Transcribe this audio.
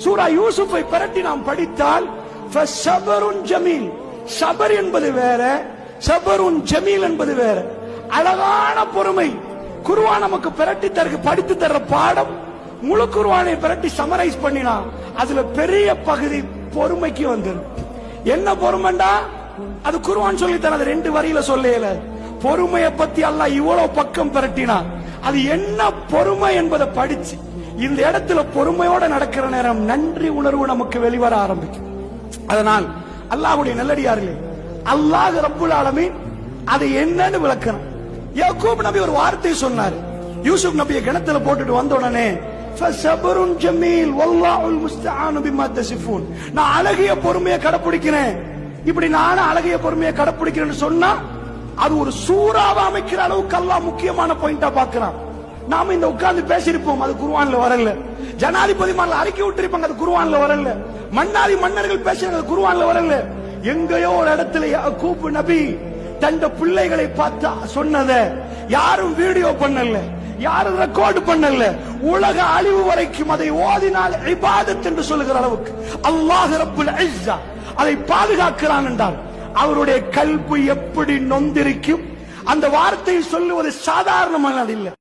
சூரா யூசுஃபை பரட்டி நாம் படித்தால் ஃபஸபருன் ஜமீல், சபர் என்பது வேற, சபருன் ஜமீல் என்பது வேற. அழகான பொறுமை. குர்ஆன் நமக்கு பிரட்டி தருக்கு படித்து தர பாடம் முழு குர்ஆனை பிரட்டி சமரைஸ் பண்ணினா அதுல பெரிய பகுதி பொறுமைக்கு வந்துடும். என்ன பொறுமைண்டா அது குர்ஆன் சொல்லி தரது 2 வரியில சொல்லல. பொறுமையை பத்தி அல்லாஹ் இவ்வளவு பக்கம் பிரட்டினா அது என்ன பொறுமை என்பதை படிச்சு இந்த இடத்துல பொறுமையோட நடக்கிற நேரம் நன்றி உணர்வு நமக்கு வெளிவர ஆரம்பிக்கும். அதனால் அல்லாஹ்வுடைய நல்லடியார்களே, அல்லாஹ் ரப்புல் ஆலமீன் அது என்னன்னு விளக்கணும். யாக்கூப் நபி ஒரு வார்த்தை சொன்னார். யூசுப் நபியை கிணத்துல போட்டுட்டு வந்த உடனே ஃபஸபருன் ஜமீல் வல்லாஹுல் முஸ்தஆனு பிமா தஸிஃபூன், நான் அழகிய பொறுமையை கடைபிடிக்கிறேன். இப்படி நானும் அழகிய பொறுமையை கடைபிடிக்கிறேன்னு சொன்னா அது ஒரு சூறாவை அமைக்கிற அளவுக்கு அல்லாஹ் முக்கியமான பாயிண்டா பார்க்கிறான். நாம இந்த உட்கார்ந்து பேசியிருப்போம், அது குர்ஆன்ல வரல. ஜனாதிபதி மார்ல அறிக்கை விட்டிருப்பாங்க, அது குர்ஆன்ல வரல. மன்னாதி மன்னர்கள் பேசுறது குர்ஆன்ல வரல. எங்கேயோ ஒரு இடத்துல யாக்கூப் நபி தந்த பிள்ளைகளை பார்த்து சொன்னத யாரும் வீடியோ பண்ணல, யாரும் ரெக்கார்டு பண்ணல. உலக அழிவு வரைக்கும் அதை ஓதினால் இபாதத் என்று சொல்லுகிற அளவுக்கு அல்லாஹ் ரப்புல் இஸ்ஸா அதை பாதுகாக்கிறான் என்றால் அவருடைய கல்பு எப்படி நொந்திருக்கும். அந்த வார்த்தையை சொல்லுவது சாதாரணமானது இல்லை.